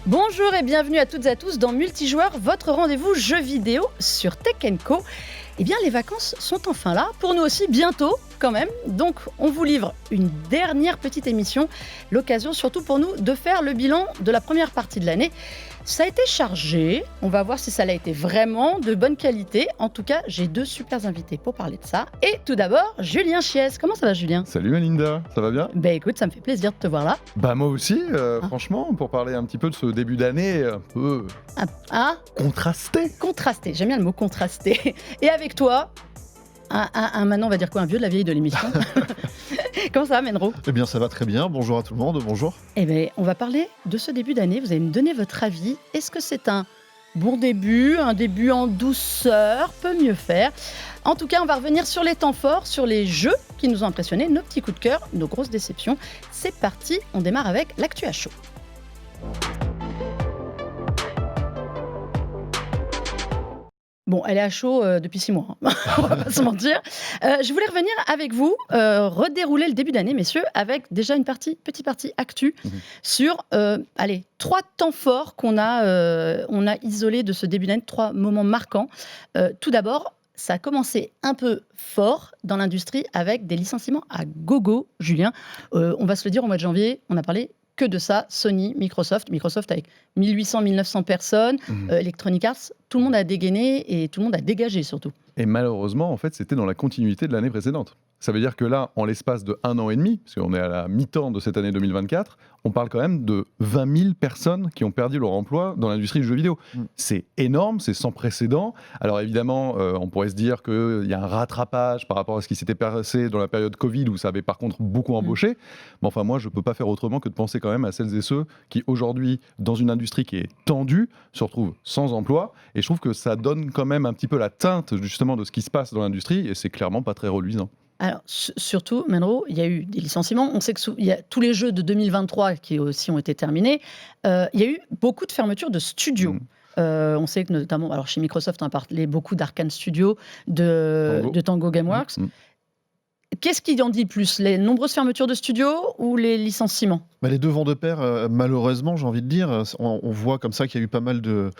Bonjour et bienvenue à toutes et à tous dans Multijoueur, votre rendez-vous jeux vidéo sur Tech & Co. Eh bien, les vacances sont enfin là, pour nous aussi bientôt quand même. Donc, on vous livre une dernière petite émission, l'occasion surtout pour nous de faire le bilan de la première partie de l'année. Ça a été chargé, on va voir si ça l'a été vraiment de bonne qualité. En tout cas, j'ai deux super invités pour parler de ça. Et tout d'abord, Julien Chiez. Comment ça va, Julien ? Salut Melinda, ça va bien ? Ben écoute, ça me fait plaisir de te voir là. Bah moi aussi, franchement, pour parler un petit peu de ce début d'année un peu contrasté. Contrasté, j'aime bien le mot contrasté. Et avec toi, maintenant on va dire quoi, un vieux de la vieille de l'émission. Comment ça va, Menro ? Eh bien, ça va très bien. Bonjour à tout le monde. Bonjour. Eh bien, on va parler de ce début d'année. Vous allez me donner votre avis. Est-ce que c'est un bon début, un début en douceur, peut mieux faire ? En tout cas, on va revenir sur les temps forts, sur les jeux qui nous ont impressionnés, nos petits coups de cœur, nos grosses déceptions. C'est parti, on démarre avec l'actu à chaud. Bon, elle est à chaud depuis 6 mois, hein. On va pas se mentir. Je voulais revenir avec vous, redérouler le début d'année, messieurs, avec déjà une petite partie actu sur 3 temps forts qu'on a isolés de ce début d'année, 3 moments marquants. Tout d'abord, ça a commencé un peu fort dans l'industrie avec des licenciements à gogo, Julien. On va se le dire, au mois de janvier, on a parlé que de ça, Sony, Microsoft avec 1800-1900 personnes, Electronic Arts, tout le monde a dégainé et tout le monde a dégagé surtout. Et malheureusement, en fait, c'était dans la continuité de l'année précédente. Ça veut dire que là, en l'espace de 1 an et demi, parce qu'on est à la mi-temps de cette année 2024, on parle quand même de 20 000 personnes qui ont perdu leur emploi dans l'industrie du jeu vidéo. C'est énorme, c'est sans précédent. Alors évidemment, on pourrait se dire qu'il y a un rattrapage par rapport à ce qui s'était passé dans la période Covid, où ça avait par contre beaucoup embauché. Mais enfin, moi, je ne peux pas faire autrement que de penser quand même à celles et ceux qui, aujourd'hui, dans une industrie qui est tendue, se retrouvent sans emploi. Et je trouve que ça donne quand même un petit peu la teinte, justement, de ce qui se passe dans l'industrie. Et c'est clairement pas très reluisant. Alors, surtout, Menro, il y a eu des licenciements. On sait qu'il y a tous les jeux de 2023 qui aussi ont été terminés. Il y a eu beaucoup de fermetures de studios. On sait que notamment, alors chez Microsoft, on a parlé beaucoup d'Arkane Studio, de Tango Gameworks. Qu'est-ce qui en dit plus, les nombreuses fermetures de studios ou les licenciements ? Les deux vont de pair, malheureusement, j'ai envie de dire. On voit comme ça qu'il y a eu pas mal de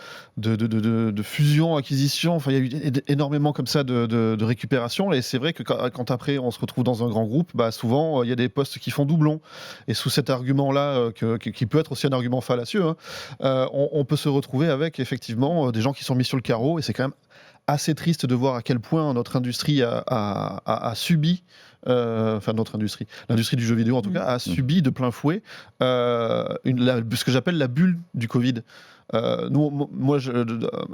fusions, acquisitions. Enfin, il y a eu énormément comme ça de récupération. Et c'est vrai que quand après on se retrouve dans un grand groupe, souvent il y a des postes qui font doublon. Et sous cet argument-là, qui peut être aussi un argument fallacieux, on peut se retrouver avec effectivement des gens qui sont mis sur le carreau. Et c'est quand même assez triste de voir à quel point notre industrie a subi, notre industrie, l'industrie du jeu vidéo en tout cas, a subi de plein fouet ce que j'appelle la bulle du Covid. Moi,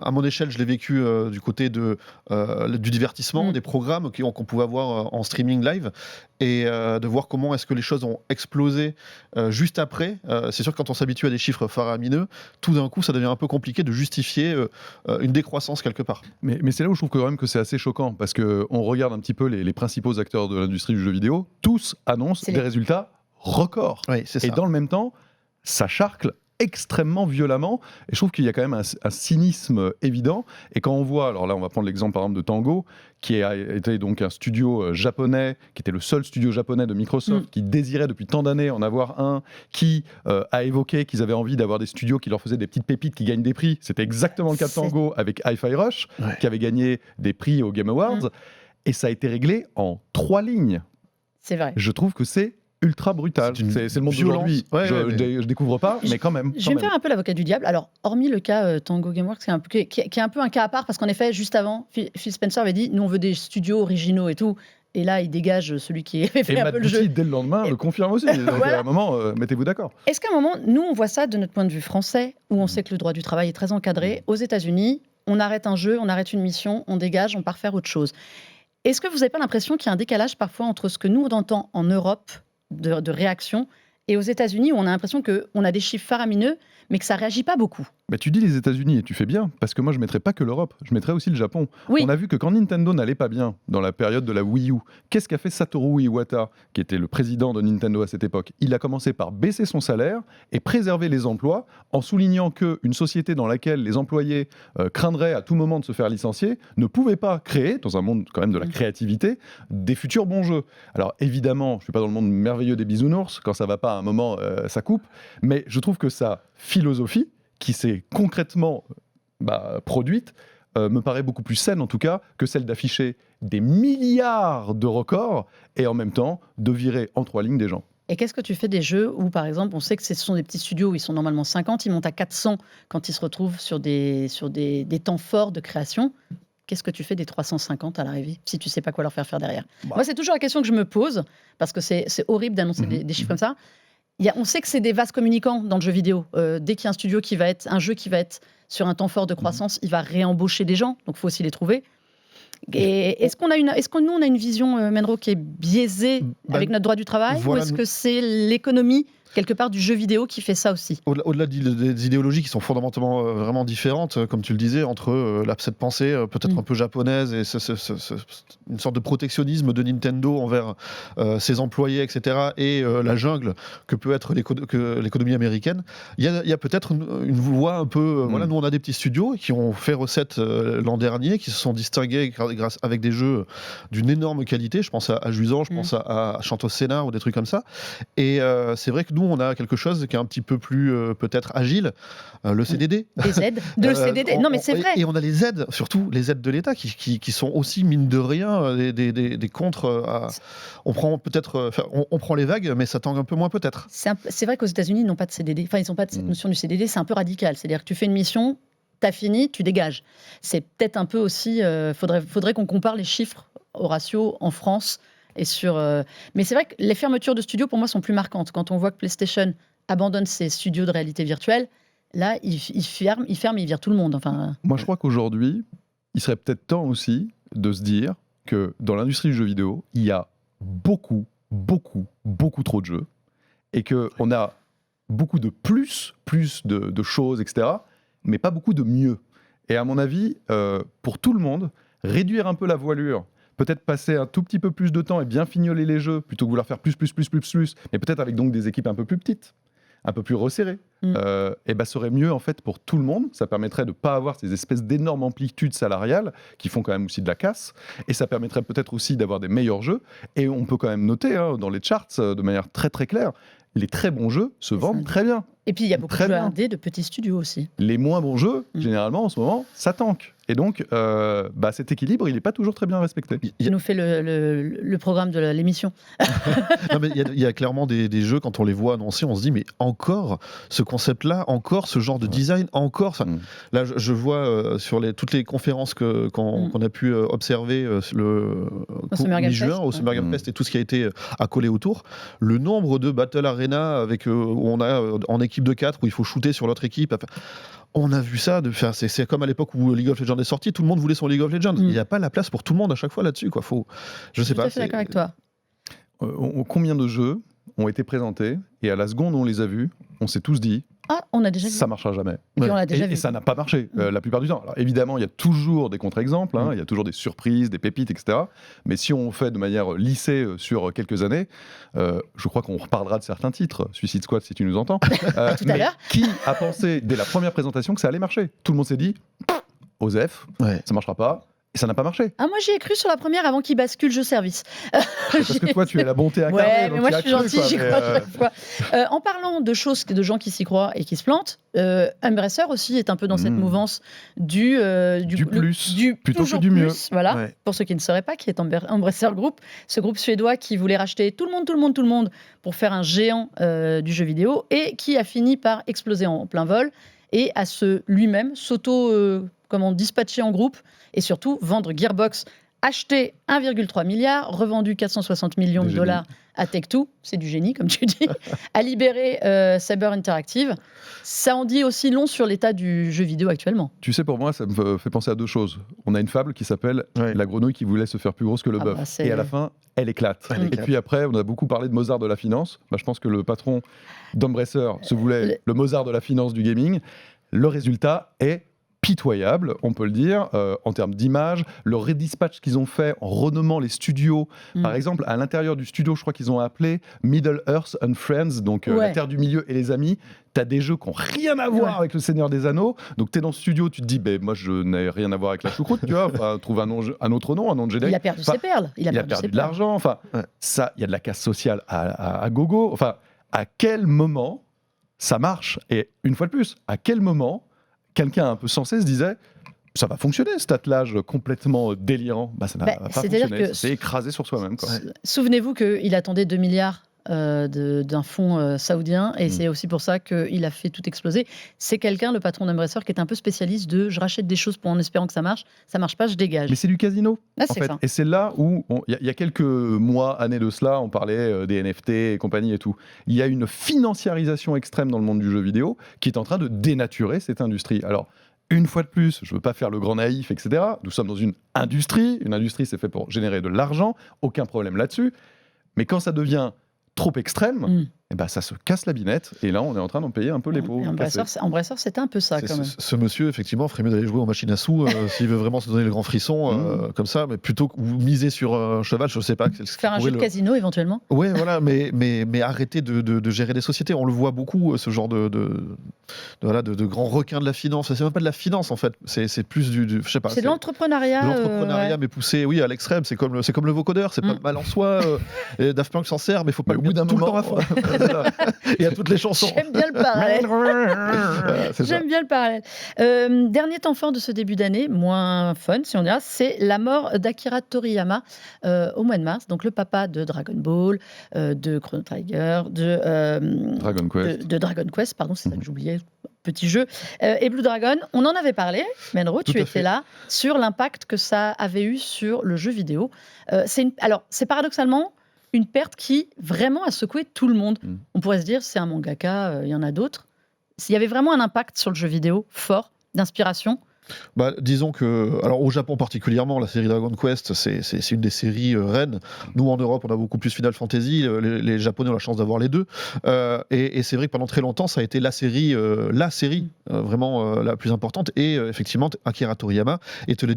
à mon échelle, je l'ai vécu du côté du divertissement, des programmes qu'on pouvait avoir en streaming live, et de voir comment est-ce que les choses ont explosé juste après. C'est sûr que quand on s'habitue à des chiffres faramineux, tout d'un coup, ça devient un peu compliqué de justifier une décroissance quelque part. Mais c'est là où je trouve quand même que c'est assez choquant, parce qu'on regarde un petit peu les principaux acteurs de l'industrie du jeu vidéo, tous annoncent des résultats records. Oui, c'est ça. Et dans le même temps, ça charcle extrêmement violemment, et je trouve qu'il y a quand même un cynisme évident. Et quand on voit, alors là on va prendre l'exemple par exemple de Tango, qui a été donc un studio japonais, qui était le seul studio japonais de Microsoft, qui désirait depuis tant d'années en avoir un, qui a évoqué qu'ils avaient envie d'avoir des studios qui leur faisaient des petites pépites qui gagnent des prix. C'était exactement le cas de Tango avec Hi-Fi Rush, qui avait gagné des prix aux Game Awards, et ça a été réglé en 3 lignes. C'est vrai. Je trouve que c'est ultra brutal. C'est le monde d'aujourd'hui. Je découvre pas, mais quand même. Je vais me faire un peu l'avocat du diable. Alors, hormis le cas Tango Gameworks, qui est un peu un cas à part, parce qu'en effet, juste avant, Phil Spencer avait dit « Nous, on veut des studios originaux et tout ». Et là, il dégage celui qui avait fait un peu le jeu. Et Matt Booty, dès le lendemain, le confirme aussi. Donc, à un moment, mettez-vous d'accord. Est-ce qu'à un moment, nous, on voit ça de notre point de vue français, où on sait que le droit du travail est très encadré. Aux États-Unis, on arrête un jeu, on arrête une mission, on dégage, on part faire autre chose. Est-ce que vous n'avez pas l'impression qu'il y a un décalage parfois entre ce que nous, on entend en Europe de réaction, et aux États-Unis où on a l'impression qu'on a des chiffres faramineux, mais que ça réagit pas beaucoup. Bah, tu dis les États-Unis et tu fais bien, parce que moi je mettrais pas que l'Europe, je mettrais aussi le Japon. Oui. On a vu que quand Nintendo n'allait pas bien dans la période de la Wii U, qu'est-ce qu'a fait Satoru Iwata, qui était le président de Nintendo à cette époque? Il a commencé par baisser son salaire et préserver les emplois en soulignant qu'une société dans laquelle les employés craindraient à tout moment de se faire licencier ne pouvait pas créer, dans un monde quand même de la créativité, des futurs bons jeux. Alors évidemment, je suis pas dans le monde merveilleux des bisounours, quand ça va pas à un moment ça coupe, mais je trouve que sa philosophie qui s'est concrètement produite me paraît beaucoup plus saine en tout cas que celle d'afficher des milliards de records et en même temps de virer en 3 lignes des gens. Et qu'est-ce que tu fais des jeux où, par exemple, on sait que ce sont des petits studios où ils sont normalement 50, ils montent à 400 quand ils se retrouvent sur des temps forts de création. Qu'est-ce que tu fais des 350 à l'arrivée si tu sais pas quoi leur faire derrière? Moi, c'est toujours la question que je me pose parce que c'est horrible d'annoncer des chiffres comme ça. On sait que c'est des vases communicants dans le jeu vidéo. Dès qu'il y a un jeu qui va être sur un temps fort de croissance, il va réembaucher des gens, donc il faut aussi les trouver. Et est-ce que nous, on a une vision, Menro, qui est biaisée avec notre droit du travail, ou est-ce que c'est l'économie, quelque part, du jeu vidéo qui fait ça aussi? Au-delà des idéologies qui sont fondamentalement vraiment différentes, comme tu le disais, entre cette pensée peut-être un peu japonaise et une sorte de protectionnisme de Nintendo envers ses employés, etc., et la jungle que peut être l'économie américaine, il y a peut-être une voie un peu... Voilà, nous, on a des petits studios qui ont fait recette l'an dernier, qui se sont distingués avec des jeux d'une énorme qualité. Je pense à Juisan, je pense à Chantos Scénar ou des trucs comme ça. Et c'est vrai que nous, on a quelque chose qui est un petit peu plus peut-être agile, le CDD. Les aides de CDD. Non, mais c'est vrai. Et on a les aides, surtout les aides de l'État, qui sont aussi, mine de rien, des contres. On prend on prend les vagues, mais ça tangue un peu moins peut-être. C'est vrai qu'aux États-Unis, ils n'ont pas de CDD. Enfin, ils n'ont pas de cette notion du CDD. C'est un peu radical. C'est-à-dire que tu fais une mission, t'as fini, tu dégages. C'est peut-être un peu aussi... faudrait qu'on compare les chiffres au ratio en France. Mais c'est vrai que les fermetures de studios, pour moi, sont plus marquantes. Quand on voit que PlayStation abandonne ses studios de réalité virtuelle, là, il ferme et il vire tout le monde. Moi, je crois qu'aujourd'hui, il serait peut-être temps aussi de se dire que dans l'industrie du jeu vidéo, il y a beaucoup trop de jeux et qu'on a beaucoup de plus de choses, etc., mais pas beaucoup de mieux. Et à mon avis, pour tout le monde, réduire un peu la voilure, peut-être passer un tout petit peu plus de temps et bien fignoler les jeux, plutôt que vouloir faire plus, mais peut-être avec donc des équipes un peu plus petites, un peu plus resserrées, serait mieux en fait pour tout le monde. Ça permettrait de ne pas avoir ces espèces d'énormes amplitudes salariales qui font quand même aussi de la casse, et ça permettrait peut-être aussi d'avoir des meilleurs jeux. Et on peut quand même noter dans les charts de manière très très claire, les très bons jeux se vendent très bien. Et puis il y a beaucoup de jeux indés de petits studios aussi. Les moins bons jeux, généralement en ce moment, ça tanque. Et donc, cet équilibre, il n'est pas toujours très bien respecté. Tu nous fais le programme de l'émission. Non, mais il y a clairement des jeux, quand on les voit annoncés, on se dit, mais encore ce concept-là, encore ce genre de design, encore ça. Là, je vois sur toutes les conférences qu'on a pu observer au mi-juin, au Summer Game Fest et tout ce qui a été accolé autour, le nombre de Battle Arena où on a en équipe de 4, où il faut shooter sur l'autre équipe. On a vu ça, c'est comme à l'époque où League of Legends est sorti, tout le monde voulait son League of Legends. Il n'y a pas la place pour tout le monde à chaque fois là-dessus. Je sais pas. Je suis d'accord avec toi. Combien de jeux ont été présentés et à la seconde où on les a vus, on s'est tous dit on a déjà vu. Ça marchera jamais. Et, on l'a déjà vu. Et ça n'a pas marché la plupart du temps. Alors évidemment, il y a toujours des contre-exemples, il y a toujours des surprises, des pépites, etc. Mais si on fait de manière lissée sur quelques années, je crois qu'on reparlera de certains titres. Suicide Squad, si tu nous entends. Tout à l'heure. Qui a pensé dès la première présentation que ça allait marcher? Tout le monde s'est dit Osef, ça marchera pas. Et ça n'a pas marché. Moi, j'y ai cru sur la première avant qu'il bascule jeu service. Parce que toi, tu es la bonté incarnée. Ouais, mais moi, je suis gentille, j'y crois chaque fois. En parlant de gens qui s'y croient et qui se plantent, Embracer aussi est un peu dans cette mouvance du plus, plutôt toujours que du mieux. Plus, voilà. Ouais. Pour ceux qui ne sauraient pas, qui est Embracer Group, ce groupe suédois qui voulait racheter tout le monde pour faire un géant du jeu vidéo et qui a fini par exploser en plein vol et à lui-même dispatcher en groupe et surtout vendre Gearbox, acheter 1,3 milliard, revendu 460 millions de dollars à Take-Two, c'est du génie comme tu dis, à libérer Saber Interactive. Ça en dit aussi long sur l'état du jeu vidéo actuellement. Tu sais, pour moi, ça me fait penser à deux choses. On a une fable qui s'appelle La grenouille qui voulait se faire plus grosse que le bœuf. Et à la fin, elle éclate. Et puis après, on a beaucoup parlé de Mozart de la finance. Je pense que le patron d'Embracer se voulait le Mozart de la finance du gaming. Le résultat est pitoyable, on peut le dire, en termes d'image. Le redispatch qu'ils ont fait en renommant les studios. Par exemple, à l'intérieur du studio, je crois qu'ils ont appelé Middle Earth and Friends, donc la Terre du Milieu et les amis. T'as des jeux qui n'ont rien à voir avec le Seigneur des Anneaux. Donc t'es dans le studio, tu te dis, moi je n'ai rien à voir avec la choucroute, tu vois. Trouve un autre nom, un nom de Jedi. Il a perdu ses perles. Il a perdu de l'argent. Ça, il y a de la casse sociale à gogo. À quel moment ça marche. Et une fois de plus, à quel moment quelqu'un un peu sensé se disait ça va fonctionner, cet attelage complètement délirant? Ça n'a pas c'est-à-dire fonctionné, que ça s'est écrasé sur soi-même. Quoi. Souvenez-vous qu'il attendait 2 milliards d'un fonds saoudien, et c'est aussi pour ça qu'il a fait tout exploser. C'est quelqu'un, le patron d'Embracer, qui est un peu spécialiste de je rachète des choses en espérant que ça marche marche pas, je dégage. Mais c'est du casino, Ah, en c'est fait. ça. Et c'est là où, il y a quelques mois, années de cela, on parlait des NFT et compagnie et tout. Il y a une financiarisation extrême dans le monde du jeu vidéo qui est en train de dénaturer cette industrie. Alors, une fois de plus, je ne veux pas faire le grand naïf, etc. Nous sommes dans une industrie. Une industrie, c'est fait pour générer de l'argent. Aucun problème là-dessus. Mais quand ça devient trop extrême, ça se casse la binette. Et là, on est en train d'en payer un peu les pots. Embracer, c'était un peu ça, quand même. Ce monsieur, effectivement, ferait mieux d'aller jouer aux machines à sous s'il veut vraiment se donner le grand frisson, comme ça, mais plutôt que miser sur un cheval, je ne sais pas. Faire un jeu de casino, éventuellement. Oui, voilà, mais arrêter de gérer des sociétés. On le voit beaucoup, ce genre de grands requins de la finance. C'est même pas de la finance, en fait. C'est plus je sais pas. C'est de l'entrepreneuriat. L'entrepreneuriat, mais poussé, oui, à l'extrême. C'est comme le vocodeur. C'est pas mal en soi. Daft Punk s'en sert, mais il faut pas le bout d'un tout moment, le temps à fond. Et à toutes les chansons. J'aime bien le parallèle. J'aime bien le parallèle. Dernier temps fort de ce début d'année, moins fun si on dira, c'est la mort d'Akira Toriyama au mois de mars. Donc le papa de Dragon Ball, de Chrono Trigger, de Dragon Quest, pardon, c'est ça que j'oubliais. Petit jeu. Et Blue Dragon, on en avait parlé, Menro, tu étais là, sur l'impact que ça avait eu sur le jeu vidéo. Alors, c'est paradoxalement une perte qui vraiment a secoué tout le monde. On pourrait se dire, c'est un mangaka, il y en a d'autres. S'il y avait vraiment un impact sur le jeu vidéo fort, d'inspiration. Disons que, alors au Japon particulièrement, la série Dragon Quest, c'est une des séries reines. Nous, en Europe, on a beaucoup plus Final Fantasy. Les Japonais ont la chance d'avoir les deux. Et c'est vrai que pendant très longtemps, ça a été la série vraiment la plus importante. Et effectivement, Akira Toriyama était le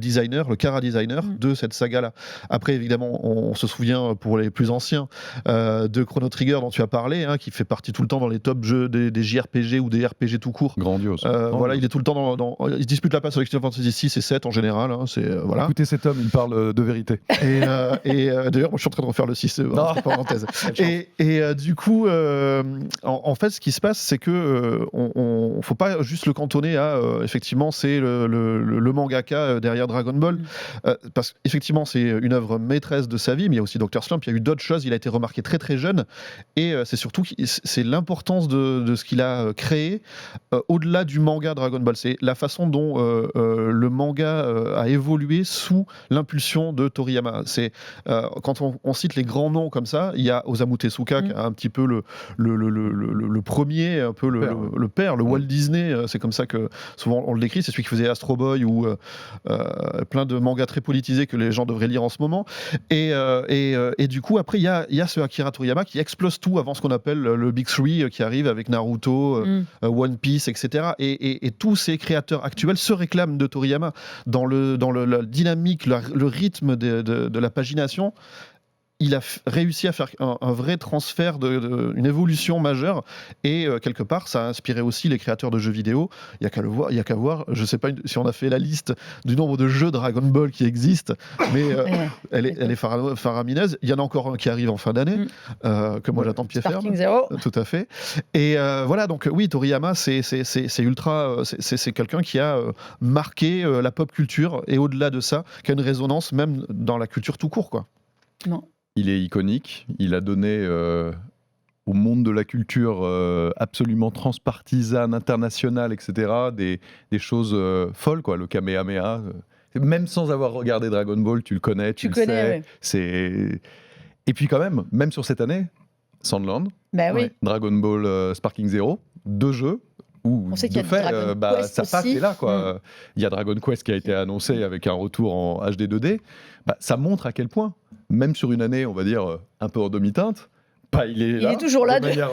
chara designer de cette saga-là. Après, évidemment, on se souvient, pour les plus anciens, de Chrono Trigger dont tu as parlé, qui fait partie tout le temps dans les top jeux des JRPG ou des RPG tout court. Grandiose. Voilà, il est tout le temps il se dispute la place avec Final Fantasy 6 et 7 en général. Voilà. Écoutez cet homme, il parle de vérité. Et d'ailleurs, moi je suis en train de refaire le 6, entre parenthèses. Du coup, en fait, ce qui se passe, c'est que on faut pas juste le cantonner à effectivement, c'est le mangaka derrière Dragon Ball. Parce qu'effectivement, c'est une œuvre maîtresse de sa vie, mais il y a aussi Dr. Slump, il y a eu d'autres choses. Il a été remarqué très très jeune. Et c'est surtout c'est l'importance de ce qu'il a créé au-delà du manga Dragon Ball. C'est la façon dont le manga a évolué sous l'impulsion de Toriyama. C'est quand on cite les grands noms comme ça, il y a Osamu Tezuka qui a un petit peu le premier, un peu le père, le Walt Disney. C'est comme ça que souvent on le décrit. C'est celui qui faisait Astro Boy ou plein de mangas très politisés que les gens devraient lire en ce moment. Et du coup, après, il y a ce Akira Toriyama qui explose tout avant ce qu'on appelle le Big Three qui arrive avec Naruto, One Piece, etc. Et tous ces créateurs actuels se réclament de Toriyama dans la dynamique, le rythme de la pagination. Il a réussi à faire un vrai transfert, une évolution majeure, et quelque part, ça a inspiré aussi les créateurs de jeux vidéo. Il n'y a qu'à voir, je ne sais pas si on a fait la liste du nombre de jeux Dragon Ball qui existent, mais elle est faramineuse. Il y en a encore un qui arrive en fin d'année, que moi j'attends de pied ferme. Sparking Zero. Tout à fait. Et voilà, donc oui, Toriyama, c'est ultra, c'est quelqu'un qui a marqué la pop culture, et au-delà de ça, qui a une résonance même dans la culture tout court, quoi. Non. Il est iconique, il a donné au monde de la culture absolument transpartisane, internationale, etc., des choses folles, quoi. Le Kamehameha, même sans avoir regardé Dragon Ball, tu le connais, tu le sais. Ouais. Et puis quand même sur cette année, Sandland, Dragon Ball Sparking Zero, 2 jeux, où on sait qu'il y a Dragon Quest sa patte est là, quoi. Il y a Dragon Quest qui a été annoncé avec un retour en HD 2D. Ça montre à quel point, même sur une année, on va dire, un peu en demi-teinte, il est toujours là de manière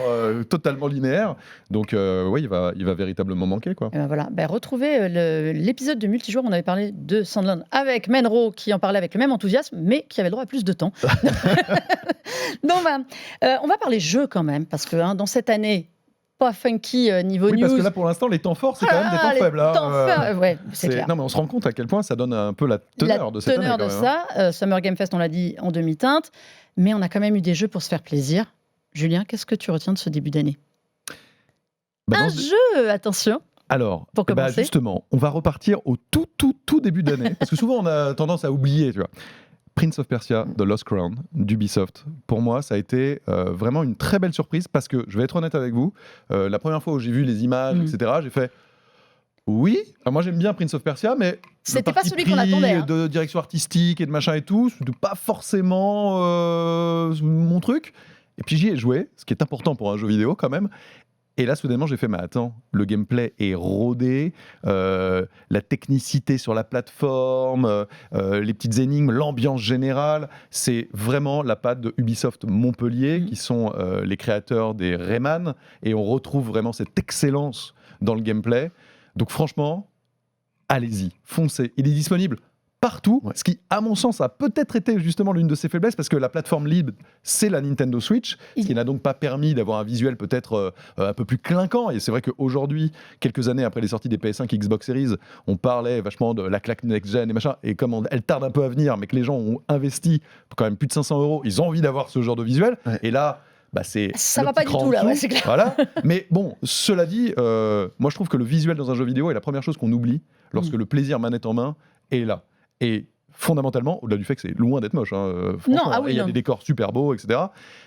totalement linéaire. Donc, il va véritablement manquer, quoi. Voilà. Retrouvez l'épisode de multijoueur. On avait parlé de Sandland avec Menro, qui en parlait avec le même enthousiasme, mais qui avait le droit à plus de temps. Donc, on va parler jeux quand même, parce que dans cette année, pas funky niveau news. Parce que là, pour l'instant, les temps forts, c'est quand même des temps faibles. Ouais, c'est clair. Non, mais on se rend compte à quel point ça donne un peu la teneur de cette année. La teneur de ça. Summer Game Fest, on l'a dit, en demi-teinte. Mais on a quand même eu des jeux pour se faire plaisir. Julien, qu'est-ce que tu retiens de ce début d'année ? Un jeu, attention. Alors, Pour commencer. justement, on va repartir au tout début d'année, parce que souvent on a tendance à oublier, tu vois. Prince of Persia, The Lost Crown, d'Ubisoft. Pour moi, ça a été vraiment une très belle surprise, parce que, je vais être honnête avec vous, la première fois où j'ai vu les images, etc., j'ai fait... Oui, moi j'aime bien Prince of Persia, mais c'était pas celui qu'on attendait. Hein. De direction artistique et de machin et tout, c'était pas forcément mon truc. Et puis j'y ai joué, ce qui est important pour un jeu vidéo quand même. Et là, soudainement, j'ai fait, mais attends, le gameplay est rodé, la technicité sur la plateforme, les petites énigmes, l'ambiance générale, c'est vraiment la patte de Ubisoft Montpellier, qui sont les créateurs des Rayman, et on retrouve vraiment cette excellence dans le gameplay. Donc franchement, allez-y, foncez. Il est disponible partout, ce qui, à mon sens, a peut-être été justement l'une de ses faiblesses, parce que la plateforme lead, c'est la Nintendo Switch, ce qui n'a donc pas permis d'avoir un visuel peut-être un peu plus clinquant. Et c'est vrai qu'aujourd'hui, quelques années après les sorties des PS5 et Xbox Series, on parlait vachement de la claque next-gen et machin, et comme elle tarde un peu à venir, mais que les gens ont investi quand même plus de 500 €, ils ont envie d'avoir ce genre de visuel. Et là... ça va pas du tout là, c'est clair. Voilà. Mais bon, cela dit, moi je trouve que le visuel dans un jeu vidéo est la première chose qu'on oublie lorsque le plaisir manette en main est là. Et fondamentalement, au-delà du fait que c'est loin d'être moche, il y a des décors super beaux, etc.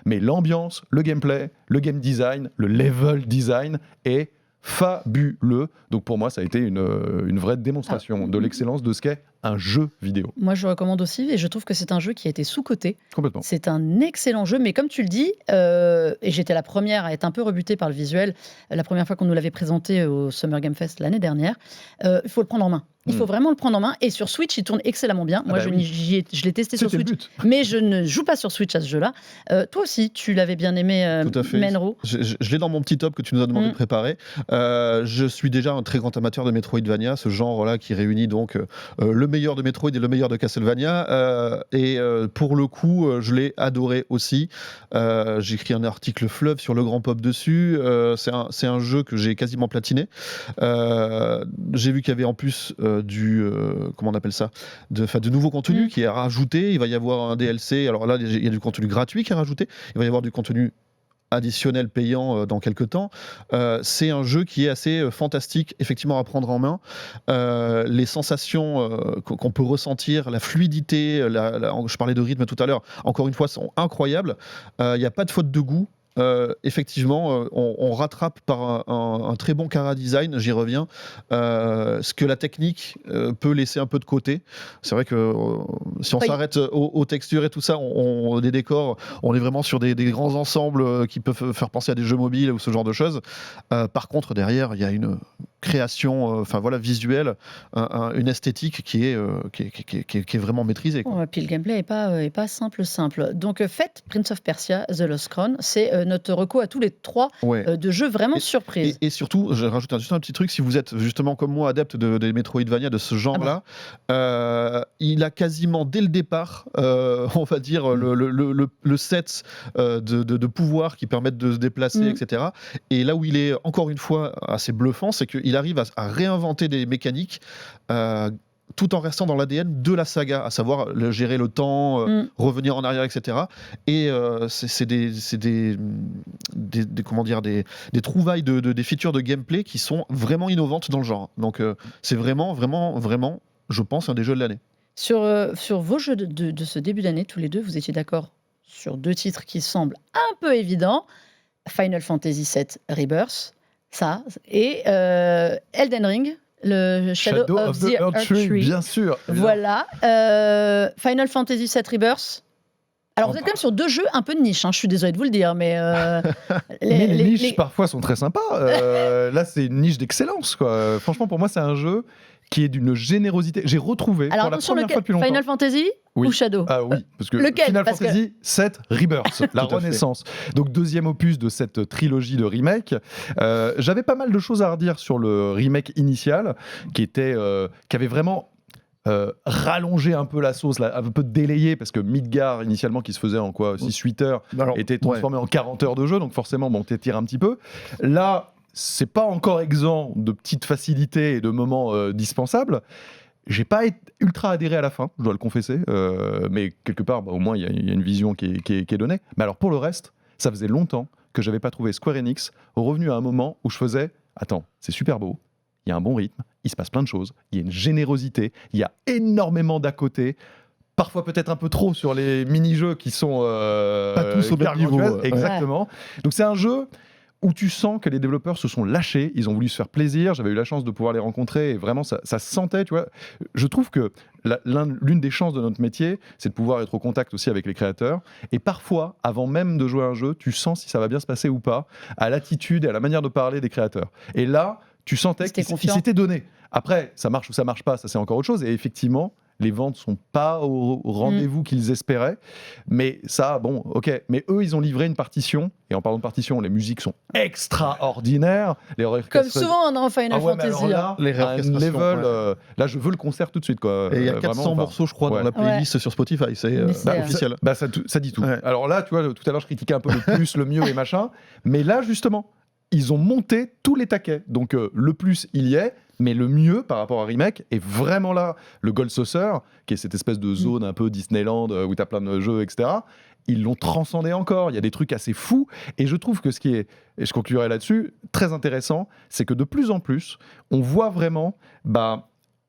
Mais l'ambiance, le gameplay, le game design, le level design est fabuleux. Donc pour moi, ça a été une vraie démonstration de l'excellence de ce qu'est un jeu vidéo. Moi, je recommande aussi, et je trouve que c'est un jeu qui a été sous-coté. Complètement. C'est un excellent jeu, mais comme tu le dis, et j'étais la première à être un peu rebutée par le visuel, la première fois qu'on nous l'avait présenté au Summer Game Fest l'année dernière, il faut le prendre en main. Il faut vraiment le prendre en main, et sur Switch, il tourne excellemment bien. Moi, je l'ai testé sur Switch, mais je ne joue pas sur Switch à ce jeu-là. Toi aussi, tu l'avais bien aimé, Menro. Je l'ai dans mon petit top que tu nous as demandé de préparer. Je suis déjà un très grand amateur de Metroidvania, ce genre-là qui réunit donc le meilleur de Metroid et le meilleur de Castlevania. Pour le coup, je l'ai adoré aussi. J'ai écrit un article fleuve sur le Grand Pop dessus. C'est un jeu que j'ai quasiment platiné. J'ai vu qu'il y avait en plus comment on appelle ça, de nouveaux contenus qui est rajouté. Il va y avoir un DLC. Alors là, il y a du contenu gratuit qui est rajouté. Il va y avoir du contenu additionnel payant dans quelques temps. C'est un jeu qui est assez fantastique, effectivement, à prendre en main. Les sensations qu'on peut ressentir, la fluidité, je parlais de rythme tout à l'heure, encore une fois, sont incroyables. Il n'y a pas de faute de goût. Effectivement, on rattrape par un très bon chara-design, j'y reviens, ce que la technique peut laisser un peu de côté. C'est vrai que si on s'arrête aux textures et tout ça, des décors, on est vraiment sur des grands ensembles qui peuvent faire penser à des jeux mobiles ou ce genre de choses. Par contre, derrière, il y a une création visuelle, une esthétique qui est vraiment maîtrisée, quoi. Puis le gameplay est pas simple. Donc faites Prince of Persia, The Lost Crown, c'est notre reco à tous les trois de jeux vraiment surprise. Et surtout, je rajoute juste un petit truc, si vous êtes justement comme moi adepte des Metroidvania de ce genre-là, il a quasiment dès le départ, on va dire, le set de pouvoirs qui permettent de se déplacer, etc. Et là où il est encore une fois assez bluffant, c'est qu'il arrive à réinventer des mécaniques tout en restant dans l'ADN de la saga, à savoir gérer le temps, revenir en arrière, etc. Et c'est des trouvailles des features de gameplay qui sont vraiment innovantes dans le genre. Donc c'est vraiment, je pense, un des jeux de l'année. Sur vos jeux de ce début d'année, tous les deux, vous étiez d'accord sur deux titres qui semblent un peu évidents. Final Fantasy VII Rebirth, ça, et Elden Ring, le Shadow of the Earth Tree. Bien sûr. Voilà. Final Fantasy VII Rebirth. Alors, vous êtes quand même sur deux jeux un peu de niche, je suis désolée de vous le dire, mais... les niches, parfois, sont très sympas. Là, c'est une niche d'excellence, quoi. Franchement, pour moi, c'est un jeu qui est d'une générosité. J'ai retrouvé pour la première fois depuis longtemps. Final Fantasy ou Shadow? Ah oui, parce que lequel? Final Fantasy VII Rebirth, la renaissance. Donc deuxième opus de cette trilogie de remake. J'avais pas mal de choses à redire sur le remake initial, qui avait vraiment rallongé un peu la sauce, un peu délayé, parce que Midgar, initialement, qui se faisait en 6-8 heures, était transformé en 40 heures de jeu, donc forcément, t'étires un petit peu. Là, c'est pas encore exempt de petites facilités et de moments dispensables. J'ai pas ultra adhéré à la fin, je dois le confesser, mais quelque part, au moins, il y a une vision qui est donnée. Mais alors, pour le reste, ça faisait longtemps que j'avais pas trouvé. Square Enix revenu à un moment où je faisais attends, c'est super beau, il y a un bon rythme, il se passe plein de choses, il y a une générosité, il y a énormément d'à côté. Parfois peut-être un peu trop sur les mini-jeux qui sont Pas tous au même niveau. Exactement. Donc c'est un jeu où tu sens que les développeurs se sont lâchés, ils ont voulu se faire plaisir, j'avais eu la chance de pouvoir les rencontrer et vraiment ça se sentait, tu vois. Je trouve que l'une des chances de notre métier, c'est de pouvoir être au contact aussi avec les créateurs et parfois, avant même de jouer à un jeu, tu sens si ça va bien se passer ou pas, à l'attitude et à la manière de parler des créateurs. Et là, tu sentais qu'ils s'étaient donnés. Après, ça marche ou ça marche pas, ça c'est encore autre chose et effectivement, les ventes sont pas au rendez-vous qu'ils espéraient, mais ça, bon, ok. Mais eux, ils ont livré une partition, et en parlant de partition, les musiques sont extraordinaires. Comme souvent dans Final Fantasy. Là, les level, là, je veux le concert tout de suite, quoi. Et il y a 400 morceaux, je crois, dans la playlist sur Spotify, c'est officiel. Ça dit tout. Ouais. Alors là, tu vois, tout à l'heure, je critiquais un peu le plus, le mieux et machin, mais là, justement, ils ont monté tous les taquets. Donc, le plus, il y est. Mais le mieux par rapport à Remake est vraiment là. Le Gold Saucer, qui est cette espèce de zone un peu Disneyland où tu as plein de jeux, etc., ils l'ont transcendé encore. Il y a des trucs assez fous. Et je trouve que ce qui est, et je conclurai là-dessus, très intéressant, c'est que de plus en plus, on voit vraiment,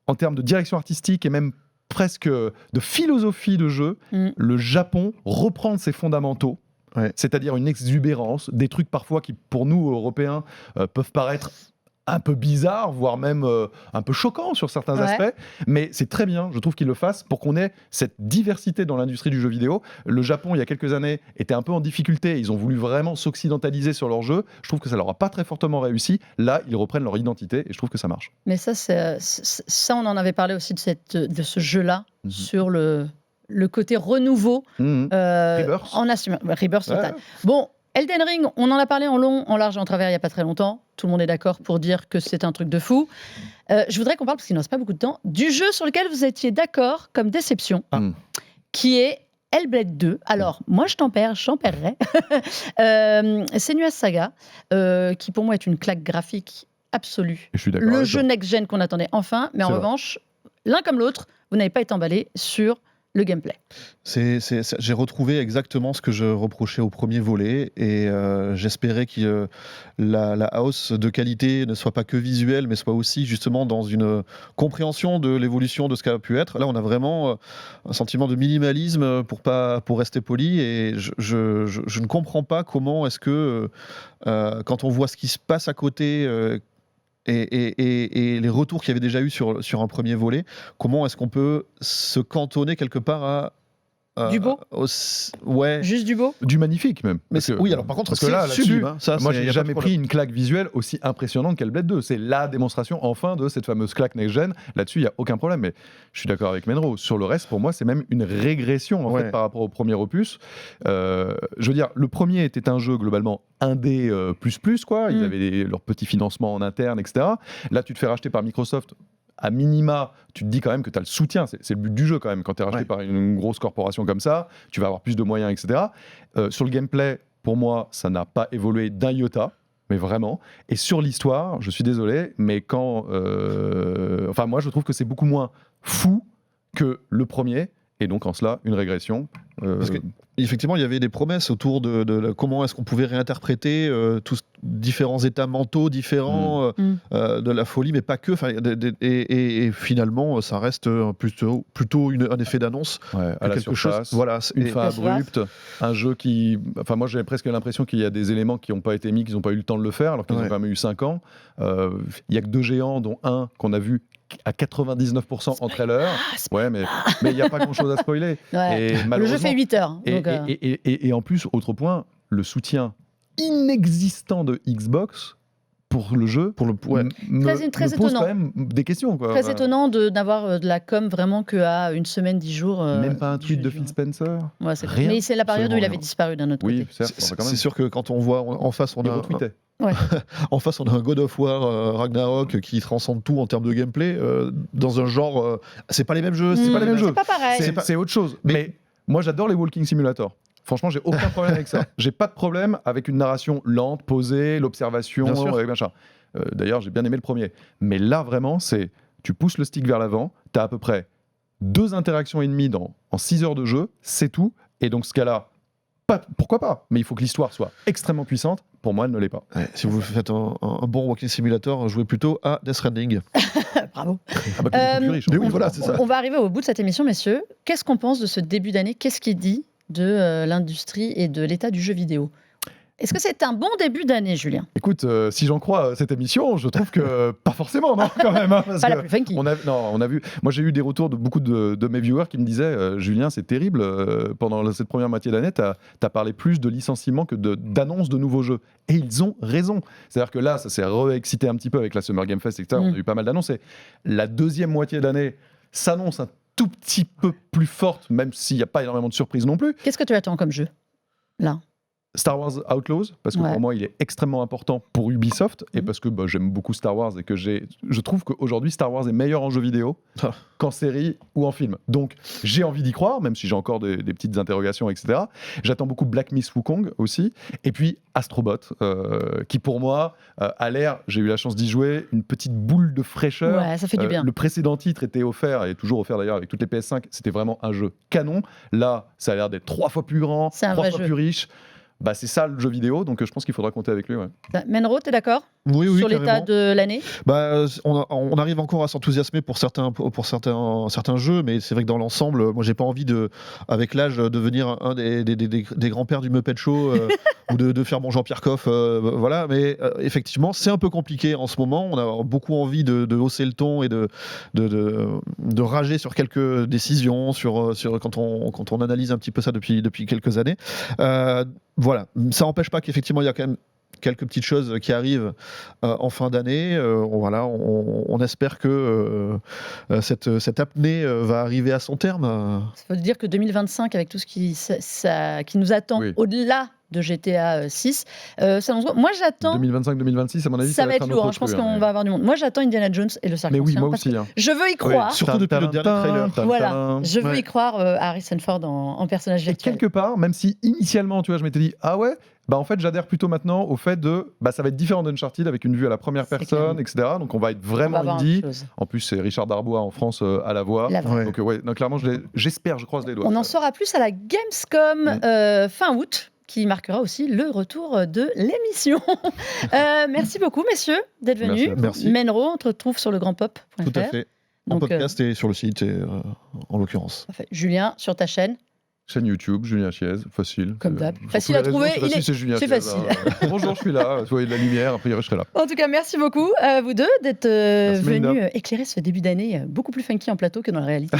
en termes de direction artistique et même presque de philosophie de jeu, le Japon reprendre ses fondamentaux. Ouais. C'est-à-dire une exubérance, des trucs parfois qui, pour nous, Européens, peuvent paraître un peu bizarre, voire même un peu choquant sur certains aspects, mais c'est très bien, je trouve qu'ils le fassent pour qu'on ait cette diversité dans l'industrie du jeu vidéo. Le Japon, il y a quelques années, était un peu en difficulté, ils ont voulu vraiment s'occidentaliser sur leur jeu, je trouve que ça leur a pas très fortement réussi, là, ils reprennent leur identité, et je trouve que ça marche. Mais ça on en avait parlé aussi de ce jeu-là, sur le côté renouveau, Rebirth. en assumant, Rebirth total. Ouais. Bon, Elden Ring, on en a parlé en long, en large et en travers il n'y a pas très longtemps. Tout le monde est d'accord pour dire que c'est un truc de fou. Je voudrais qu'on parle, parce qu'il ne reste pas beaucoup de temps, du jeu sur lequel vous étiez d'accord comme déception, qui est Hellblade 2. Alors, moi, j'en paierai. Senua's Saga, qui pour moi est une claque graphique absolue. Je suis d'accord. Le jeu next-gen qu'on attendait enfin, mais en revanche, l'un comme l'autre, vous n'avez pas été emballé sur le gameplay. J'ai retrouvé exactement ce que je reprochais au premier volet et j'espérais que la hausse de qualité ne soit pas que visuelle mais soit aussi justement dans une compréhension de l'évolution de ce qu'a pu être. Là on a vraiment un sentiment de minimalisme pour rester poli et je ne comprends pas comment est-ce que quand on voit ce qui se passe à côté et les retours qu'il y avait déjà eu sur un premier volet, comment est-ce qu'on peut se cantonner quelque part à du beau, ouais, juste du beau, du magnifique même. Oui, alors par contre, parce que là, sublime. Moi, j'ai jamais pris une claque visuelle aussi impressionnante qu'Hellblade 2. C'est la démonstration enfin de cette fameuse claque next-gen. Là-dessus, il y a aucun problème. Mais je suis d'accord avec Menro. Sur le reste, pour moi, c'est même une régression en fait par rapport au premier opus. Je veux dire, le premier était un jeu globalement indé quoi. Ils avaient leur petit financement en interne, etc. Là, tu te fais racheter par Microsoft. À minima, tu te dis quand même que tu as le soutien, c'est le but du jeu quand même, quand tu es racheté par une grosse corporation comme ça, tu vas avoir plus de moyens, etc. Sur le gameplay, pour moi, ça n'a pas évolué d'un iota, mais vraiment. Et sur l'histoire, je suis désolé, mais enfin moi je trouve que c'est beaucoup moins fou que le premier, et donc en cela, une régression. Parce que, effectivement, il y avait des promesses autour de comment est-ce qu'on pouvait réinterpréter tous différents états mentaux différents de la folie, mais pas que. Et finalement, ça reste plutôt un effet d'annonce. À la quelque surface, chose. Voilà, une fin abrupte, un jeu qui. Enfin, moi, j'avais presque l'impression qu'il y a des éléments qui n'ont pas été mis, qu'ils n'ont pas eu le temps de le faire, alors qu'ils ont quand même eu 5 ans. Il n'y a que 2 géants, dont un qu'on a vu à 99% en trailer. Mais il n'y a pas grand-chose à spoiler. Et le jeu fait 8 heures. Et en plus, autre point, le soutien inexistant de Xbox pour le jeu me pose quand même des questions. Très étonnant d'avoir de la com vraiment qu'à une semaine, 10 jours. Même pas un tweet de Phil Spencer. Rien, mais c'est la période où il avait disparu d'un autre côté. C'est sûr que quand on voit en face, on a retweetait. En face, on a un God of War Ragnarok qui transcende tout en termes de gameplay dans un genre. C'est pas les mêmes jeux, c'est pas les mêmes jeux. C'est pas pareil. C'est autre chose. Mais moi, j'adore les walking simulators. Franchement, j'ai aucun problème avec ça. J'ai pas de problème avec une narration lente, posée, l'observation, machin. D'ailleurs, j'ai bien aimé le premier. Mais là, vraiment, c'est tu pousses le stick vers l'avant, t'as à peu près 2 interactions et demie en 6 heures de jeu, c'est tout. Et donc, ce cas-là, Pourquoi pas? Mais il faut que l'histoire soit extrêmement puissante. Pour moi, elle ne l'est pas. Ouais, si vous faites un bon walking simulator, jouez plutôt à Death Stranding. Bravo. Ah bah, plus riche, mais oui, hein. voilà, c'est ça. On va arriver au bout de cette émission, messieurs. Qu'est-ce qu'on pense de ce début d'année? Qu'est-ce qu'il dit de l'industrie et de l'état du jeu vidéo? Est-ce que c'est un bon début d'année, Julien? Écoute, si j'en crois cette émission, je trouve que pas forcément, non, quand même. Hein, parce Pas la que plus funky. on a vu. Moi, j'ai eu des retours de beaucoup de mes viewers qui me disaient Julien, c'est terrible. Pendant cette première moitié d'année, tu as parlé plus de licenciements que d'annonces de nouveaux jeux. Et ils ont raison. C'est-à-dire que là, ça s'est re-excité un petit peu avec la Summer Game Fest, etc. On a eu pas mal d'annonces. Et la deuxième moitié d'année s'annonce un tout petit peu plus forte, même s'il n'y a pas énormément de surprises non plus. Qu'est-ce que tu attends comme jeu, là? Star Wars Outlaws, parce que Ouais. pour moi, il est extrêmement important pour Ubisoft, et parce que j'aime beaucoup Star Wars, et que je trouve qu'aujourd'hui, Star Wars est meilleur en jeu vidéo Ah. qu'en série ou en film. Donc, j'ai envie d'y croire, même si j'ai encore des petites interrogations, etc. J'attends beaucoup Black Myth Wukong aussi, et puis Astrobot, qui pour moi a l'air, j'ai eu la chance d'y jouer, une petite boule de fraîcheur. Ouais, ça fait du bien. Le précédent titre était offert, et est toujours offert d'ailleurs avec toutes les PS5, c'était vraiment un jeu canon. Là, ça a l'air d'être 3 fois plus grand, C'est un 3 vrai fois jeu. plus riche. Bah, c'est ça le jeu vidéo, donc je pense qu'il faudra compter avec lui. Ouais. Menro, t'es d'accord Oui, sur l'état carrément. de l'année? Bah, on arrive encore à s'enthousiasmer pour certains jeux, mais c'est vrai que dans l'ensemble, moi j'ai pas envie avec l'âge, de devenir un des grands-pères du Muppet Show ou de faire mon Jean-Pierre Coff, voilà. Mais effectivement, c'est un peu compliqué en ce moment. On a beaucoup envie de hausser le ton et de rager sur quelques décisions, sur quand on analyse un petit peu ça depuis quelques années. Voilà, ça n'empêche pas qu'effectivement il y a quand même quelques petites choses qui arrivent en fin d'année. Voilà, on espère que cette apnée va arriver à son terme. Ça veut dire que 2025, avec tout ce qui nous attend Oui. au-delà de GTA 6, moi j'attends. 2025-2026, à mon avis, Ça va être un lourd, autre hein, je pense truc, qu'on hein. va avoir du monde. Moi j'attends Indiana Jones et le cercle Mais oui, ancien, moi parce aussi. que Hein. je veux y croire. Surtout depuis le dernier trailer. Voilà, je veux Ouais. y croire à Harrison Ford en personnage Et virtuel. quelque part, même si initialement, tu vois, je m'étais dit, ah ouais, bah en fait, j'adhère plutôt maintenant au fait ça va être différent d'Uncharted avec une vue à la première C'est personne, clair. etc. Donc on va être On va vraiment avoir indie. autre chose. En plus, c'est Richard Darbois en France à la voix. La vraie. Ouais. Donc ouais, non, clairement, j'espère, je croise les doigts. On en saura plus à la Gamescom fin août, qui marquera aussi le retour de l'émission. Merci beaucoup, messieurs, d'être Merci venus. à toi. Merci. Menro, on te retrouve sur legrandpop.fr. Tout à fait. En Donc, podcast et sur le site, en l'occurrence. parfait. Julien, sur ta chaîne, Chaîne YouTube, Julien Chiez, facile. Comme d'hab. Sur Facile tous à les réseaux, trouver, C'est il facile, est- c'est Julien c'est Chiez, facile. hein. Bonjour, je suis là. Soyez de la lumière, après je serai là. en tout cas, merci beaucoup à vous deux d'être Merci, venus Melinda. éclairer ce début d'année beaucoup plus funky en plateau que dans la réalité.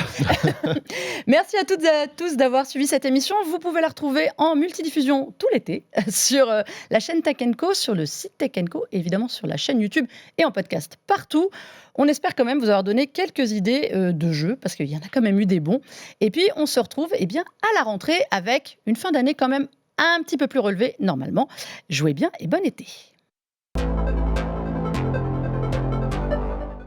Merci à toutes et à tous d'avoir suivi cette émission. Vous pouvez la retrouver en multidiffusion tout l'été sur la chaîne Tech & Co, sur le site Tech & Co, et évidemment sur la chaîne YouTube et en podcast partout. On espère quand même vous avoir donné quelques idées de jeux, parce qu'il y en a quand même eu des bons. Et puis, on se retrouve à la rentrée avec une fin d'année quand même un petit peu plus relevée normalement. Jouez bien et bon été.